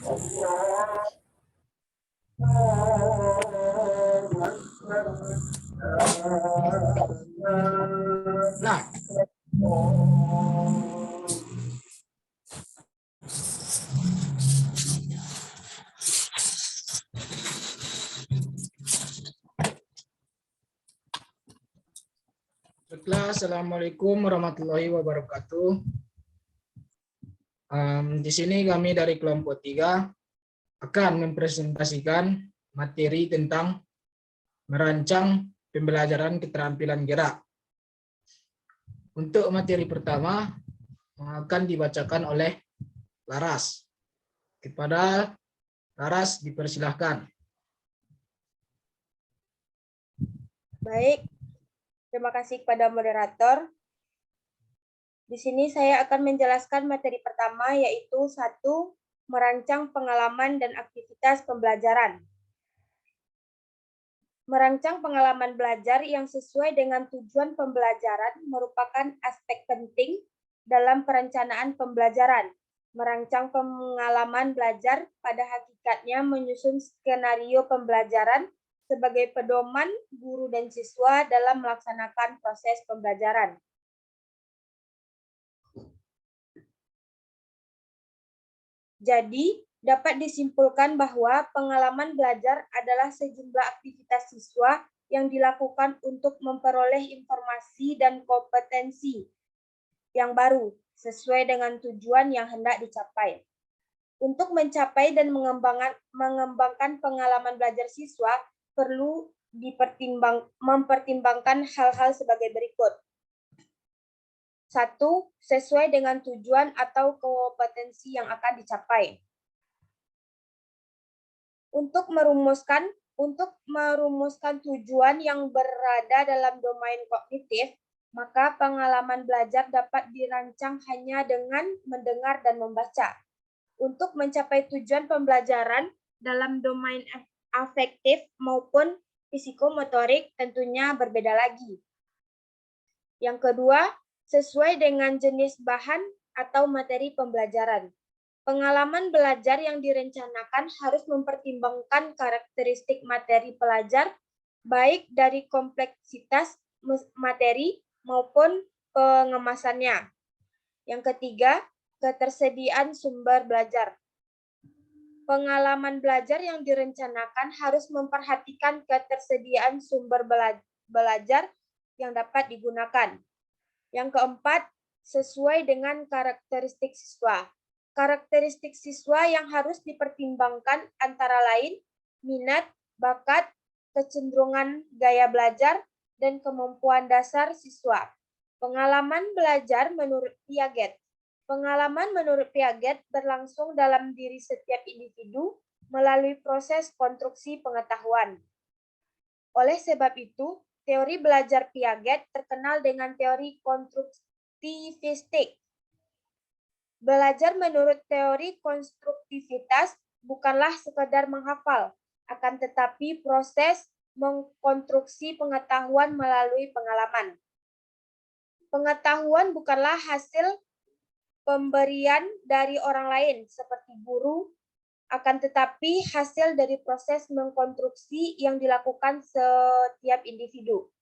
Nah, baiklah, Assalamualaikum warahmatullahi wabarakatuh. Di sini kami dari kelompok 3 akan mempresentasikan materi tentang merancang pembelajaran keterampilan gerak. Untuk materi pertama akan dibacakan oleh Laras. Kepada Laras dipersilahkan. Baik, terima kasih kepada moderator. Di sini saya akan menjelaskan materi pertama, yaitu 1. Merancang pengalaman dan aktivitas pembelajaran. Merancang pengalaman belajar yang sesuai dengan tujuan pembelajaran merupakan aspek penting dalam perencanaan pembelajaran. Merancang pengalaman belajar pada hakikatnya menyusun skenario pembelajaran sebagai pedoman guru dan siswa dalam melaksanakan proses pembelajaran. Jadi, dapat disimpulkan bahwa pengalaman belajar adalah sejumlah aktivitas siswa yang dilakukan untuk memperoleh informasi dan kompetensi yang baru sesuai dengan tujuan yang hendak dicapai. Untuk mencapai dan mengembangkan pengalaman belajar siswa, perlu mempertimbangkan hal-hal sebagai berikut. 1. Sesuai dengan tujuan atau kompetensi yang akan dicapai. Untuk merumuskan tujuan yang berada dalam domain kognitif, maka pengalaman belajar dapat dirancang hanya dengan mendengar dan membaca. Untuk mencapai tujuan pembelajaran dalam domain afektif maupun psikomotorik tentunya berbeda lagi. Yang kedua, sesuai dengan jenis bahan atau materi pembelajaran. Pengalaman belajar yang direncanakan harus mempertimbangkan karakteristik materi pelajar, baik dari kompleksitas materi maupun pengemasannya. Yang ketiga, ketersediaan sumber belajar. Pengalaman belajar yang direncanakan harus memperhatikan ketersediaan sumber belajar yang dapat digunakan. Yang keempat, sesuai dengan karakteristik siswa. Karakteristik siswa yang harus dipertimbangkan antara lain minat, bakat, kecenderungan gaya belajar, dan kemampuan dasar siswa. Pengalaman belajar menurut Piaget. Pengalaman menurut Piaget berlangsung dalam diri setiap individu melalui proses konstruksi pengetahuan. Oleh sebab itu, teori belajar Piaget terkenal dengan teori konstruktivistik. Belajar menurut teori konstruktivitas bukanlah sekadar menghafal, akan tetapi proses mengkonstruksi pengetahuan melalui pengalaman. Pengetahuan bukanlah hasil pemberian dari orang lain seperti guru, akan tetapi hasil dari proses mengkonstruksi yang dilakukan setiap individu.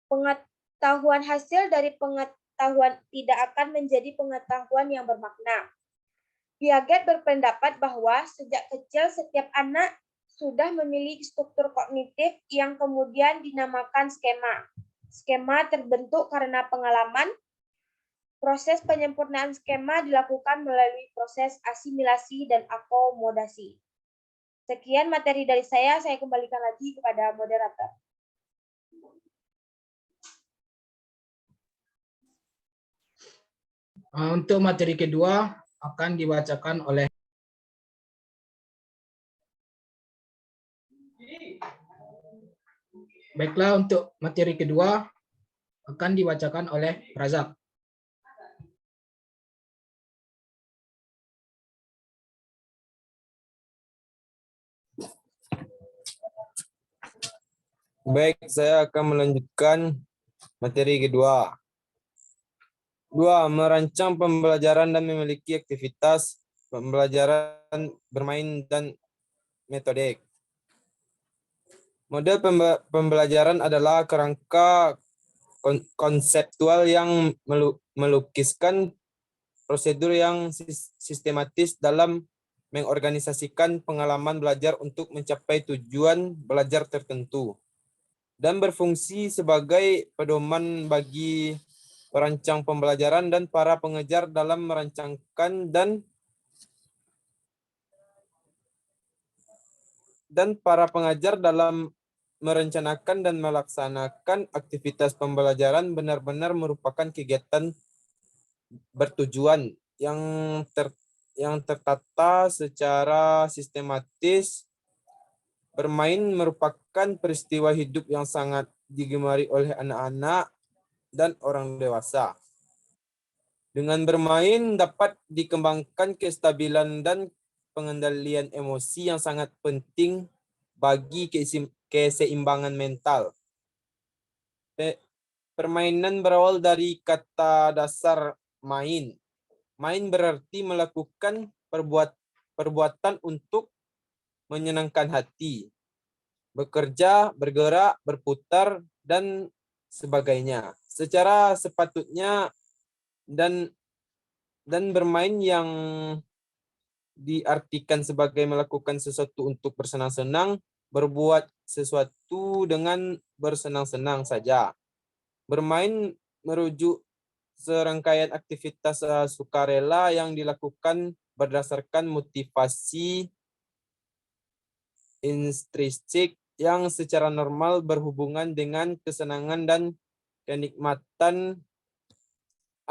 Pengetahuan hasil dari pengetahuan tidak akan menjadi pengetahuan yang bermakna. Piaget berpendapat bahwa sejak kecil setiap anak sudah memiliki struktur kognitif yang kemudian dinamakan skema. Skema terbentuk karena pengalaman. Proses penyempurnaan skema dilakukan melalui proses asimilasi dan akomodasi. Sekian materi dari saya kembalikan lagi kepada moderator. Untuk materi kedua akan dibacakan oleh Baiklah, untuk materi kedua akan dibacakan oleh Razak. Baik, saya akan melanjutkan materi kedua. 2. Merancang pembelajaran dan memiliki aktivitas pembelajaran dan metodik. Model pembelajaran adalah kerangka konseptual yang melukiskan prosedur yang sistematis dalam mengorganisasikan pengalaman belajar untuk mencapai tujuan belajar tertentu dan berfungsi sebagai pedoman bagi perancang pembelajaran dan para pengajar dalam merancangkan dan para pengajar dalam merencanakan dan melaksanakan aktivitas pembelajaran benar-benar merupakan kegiatan bertujuan yang tertata secara sistematis. Bermain merupakan peristiwa hidup yang sangat digemari oleh anak-anak dan orang dewasa. Dengan bermain dapat dikembangkan kestabilan dan pengendalian emosi yang sangat penting bagi keseimbangan mental. Permainan berawal dari kata dasar main. Main berarti melakukan perbuatan untuk menyenangkan hati, bekerja, bergerak, berputar, dan sebagainya. Secara sepatutnya dan bermain yang diartikan sebagai melakukan sesuatu untuk bersenang-senang, berbuat sesuatu dengan bersenang-senang saja. Bermain merujuk serangkaian aktivitas sukarela yang dilakukan berdasarkan motivasi intrinsik yang secara normal berhubungan dengan kesenangan dan kenikmatan.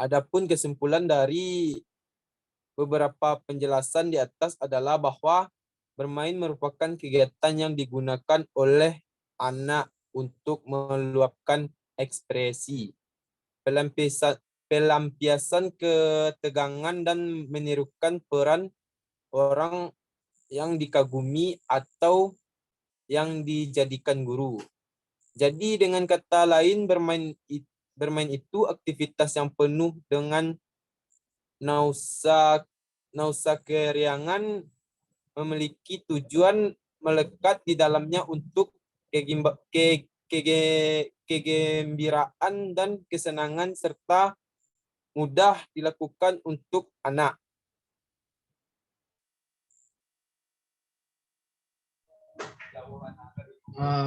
Adapun kesimpulan dari beberapa penjelasan di atas adalah bahwa bermain merupakan kegiatan yang digunakan oleh anak untuk meluapkan ekspresi, pelampiasan ketegangan dan menirukan peran orang yang dikagumi atau yang dijadikan guru. Jadi dengan kata lain, bermain itu aktivitas yang penuh dengan nausa keriangan, memiliki tujuan melekat di dalamnya untuk kegembiraan dan kesenangan serta mudah dilakukan untuk anak.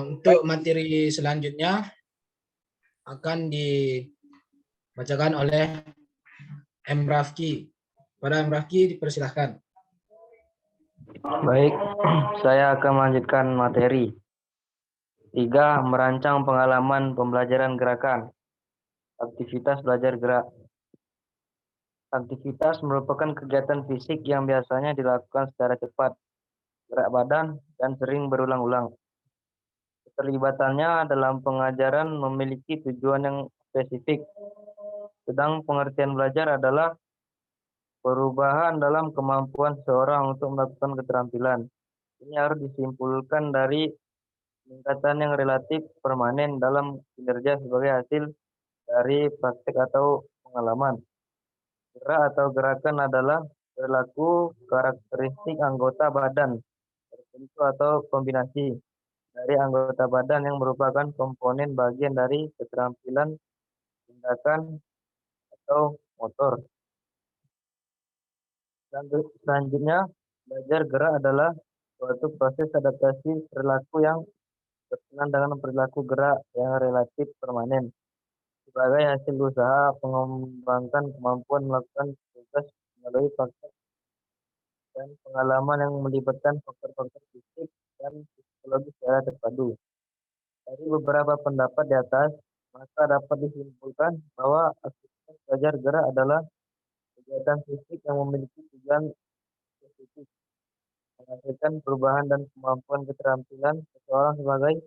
Untuk materi selanjutnya akan dibacakan oleh M. Rafki. Pada M. Rafki dipersilahkan. Baik, saya akan melanjutkan materi. 3. Merancang pengalaman pembelajaran gerakan. Aktivitas belajar gerak. Aktivitas merupakan kegiatan fisik yang biasanya dilakukan secara cepat, gerak badan, dan sering berulang-ulang. Keterlibatannya dalam pengajaran memiliki tujuan yang spesifik, sedang pengertian belajar adalah perubahan dalam kemampuan seseorang untuk melakukan keterampilan. Ini harus disimpulkan dari peningkatan yang relatif permanen dalam kinerja sebagai hasil dari praktek atau pengalaman. Gerak atau gerakan adalah perilaku karakteristik anggota badan tertentu atau kombinasi dari anggota badan yang merupakan komponen bagian dari keterampilan tindakan atau motor. Selanjutnya, belajar gerak adalah suatu proses adaptasi perilaku yang berkenaan dengan perilaku gerak yang relatif permanen sebagai hasil usaha mengembangkan kemampuan melakukan tugas melalui praktek dan pengalaman yang melibatkan faktor-faktor fisik dan psikologis secara terpadu. Dari beberapa pendapat di atas, maka dapat disimpulkan bahwa aktivitas belajar gerak adalah kegiatan fisik yang memiliki tujuan spesifik, menghasilkan perubahan dan kemampuan keterampilan seseorang sebagai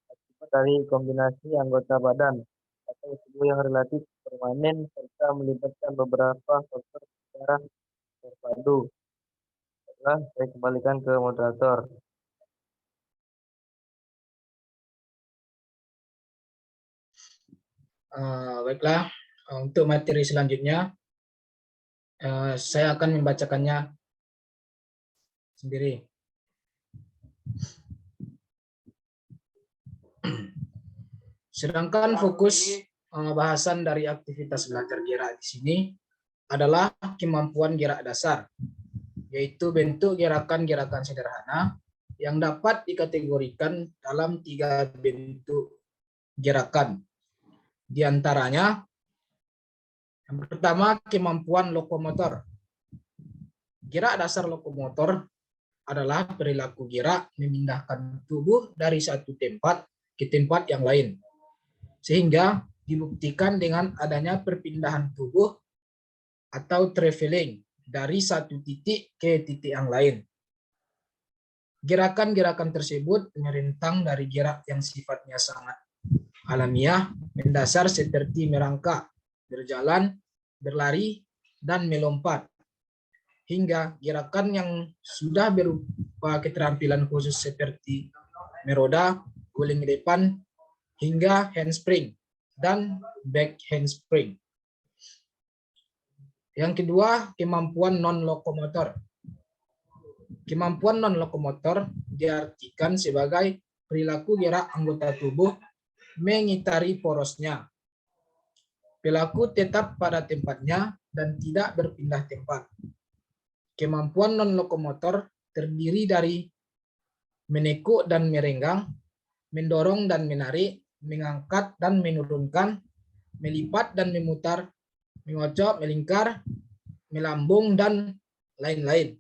akibat dari kombinasi anggota badan atau tubuh yang relatif permanen serta melibatkan beberapa faktor secara terpadu. Setelah saya kembalikan ke moderator. Baiklah, untuk materi selanjutnya saya akan membacakannya sendiri. Sedangkan fokus bahasan dari aktivitas belajar gerak di sini adalah kemampuan gerak dasar, yaitu bentuk gerakan-gerakan sederhana yang dapat dikategorikan dalam 3 bentuk gerakan. Di antaranya, yang pertama, kemampuan lokomotor. Gerak dasar lokomotor adalah perilaku gerak memindahkan tubuh dari satu tempat ke tempat yang lain, sehingga dibuktikan dengan adanya perpindahan tubuh atau traveling dari satu titik ke titik yang lain. Gerakan-gerakan tersebut merentang dari gerak yang sifatnya sangat alamiah, mendasar seperti merangkak, berjalan, berlari, dan melompat, hingga gerakan yang sudah berupa keterampilan khusus seperti meroda, guling depan, hingga handspring dan back handspring. Yang kedua, kemampuan non-lokomotor. Kemampuan non-lokomotor diartikan sebagai perilaku gerak anggota tubuh mengitari porosnya. Pelaku tetap pada tempatnya dan tidak berpindah tempat. Kemampuan non-lokomotor terdiri dari menekuk dan merenggang, mendorong dan menarik, mengangkat dan menurunkan, melipat dan memutar, mengocok, melingkar, melambung, dan lain-lain.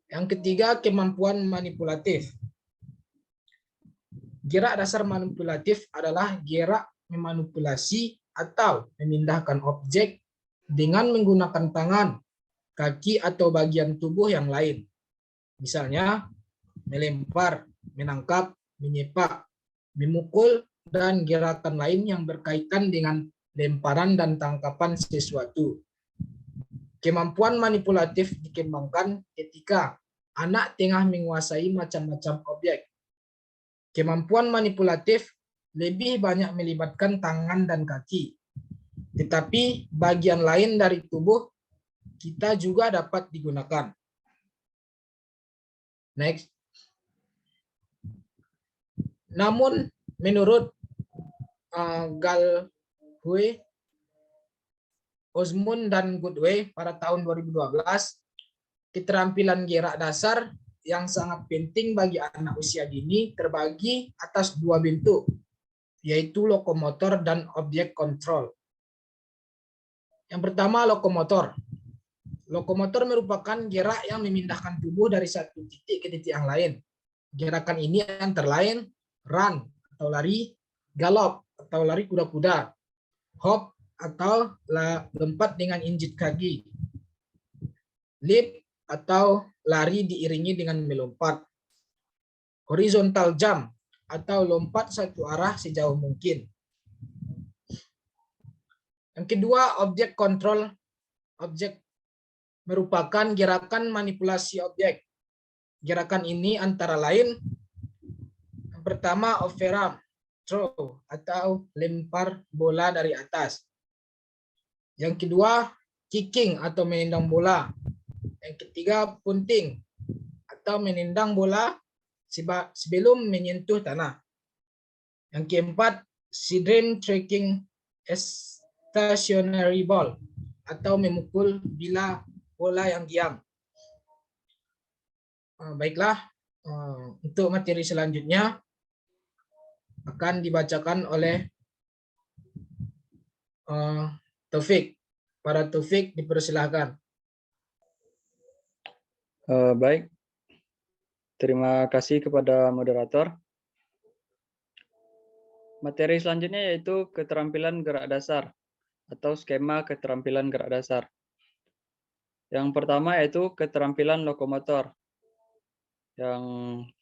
Yang ketiga, kemampuan manipulatif. Gerak dasar manipulatif adalah gerak memanipulasi atau memindahkan objek dengan menggunakan tangan, kaki, atau bagian tubuh yang lain. Misalnya, melempar, menangkap, menyepak, memukul, dan gerakan lain yang berkaitan dengan lemparan dan tangkapan sesuatu. Kemampuan manipulatif dikembangkan ketika anak tengah menguasai macam-macam objek. Kemampuan manipulatif lebih banyak melibatkan tangan dan kaki, tetapi bagian lain dari tubuh kita juga dapat digunakan. Next. Namun menurut Galway, Osmond, dan Goodway pada tahun 2012, keterampilan gerak dasar yang sangat penting bagi anak usia dini terbagi atas 2 bentuk, yaitu lokomotor dan objek kontrol. Yang pertama, lokomotor. Lokomotor merupakan gerak yang memindahkan tubuh dari satu titik ke titik yang lain. Gerakan ini antara lain run atau lari, galop atau lari kuda-kuda, hop atau lompat dengan injit kaki, leap atau lari diiringi dengan melompat, horizontal jump atau lompat satu arah sejauh mungkin. Yang kedua, objek kontrol. Objek merupakan gerakan manipulasi objek. Gerakan ini antara lain, yang pertama, overarm throw atau lempar bola dari atas. Yang kedua, kicking atau menendang bola. Yang ketiga, punting atau menendang bola sebelum menyentuh tanah. Yang keempat, sideline tracking stationary ball atau memukul bila bola yang diam. Baiklah, untuk materi selanjutnya akan dibacakan oleh Taufik. Para Taufik, dipersilahkan. Baik, terima kasih kepada moderator. Materi selanjutnya yaitu keterampilan gerak dasar atau skema keterampilan gerak dasar. Yang pertama yaitu keterampilan lokomotor. Yang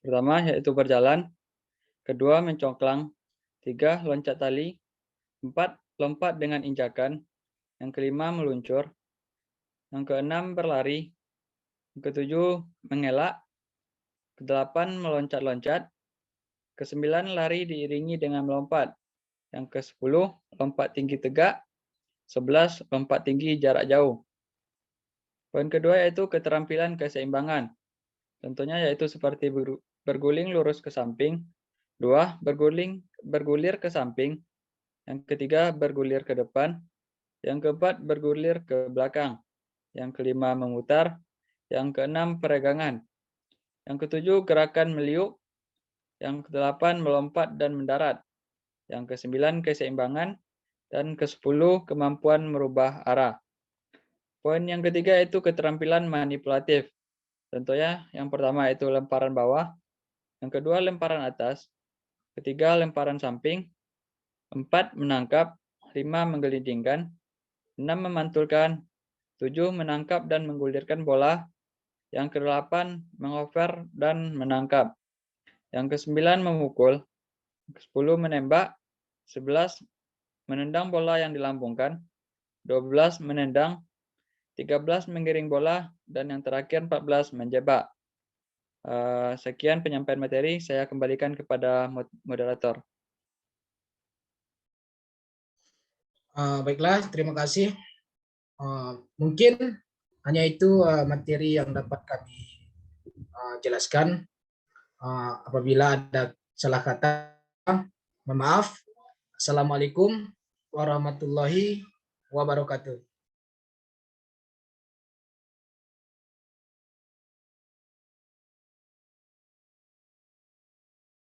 pertama yaitu berjalan, kedua mencongklang, 3 loncat tali, 4 lompat dengan injakan, yang kelima meluncur, yang keenam berlari, yang ketujuh mengelak, kedelapan meloncat-loncat, kesembilan lari diiringi dengan melompat, yang ke-10 lompat tinggi tegak, 11 lompat tinggi jarak jauh. Poin kedua yaitu keterampilan keseimbangan. Contohnya yaitu seperti berguling lurus ke samping, 2. Bergulir ke samping, yang ketiga bergulir ke depan, yang keempat bergulir ke belakang, yang kelima memutar, yang keenam peregangan, yang ketujuh gerakan meliuk, yang kedelapan melompat dan mendarat, yang kesembilan keseimbangan, dan kesepuluh kemampuan merubah arah. Poin yang ketiga itu keterampilan manipulatif. Contohnya yang pertama itu lemparan bawah, yang kedua lemparan atas, ketiga lemparan samping, 4 menangkap, 5 menggelindingkan, 6 memantulkan, 7 menangkap dan menggulirkan bola, yang ke-8 mengover dan menangkap, yang ke-9 memukul, 10 menembak, 11 menendang bola yang dilambungkan, 12 menendang, 13 menggiring bola, dan yang terakhir 14 menjebak. Sekian penyampaian materi, saya kembalikan kepada moderator. Baiklah, terima kasih. Mungkin hanya itu materi yang dapat kami jelaskan. Apabila ada salah kata, mohon maaf. Assalamualaikum warahmatullahi wabarakatuh.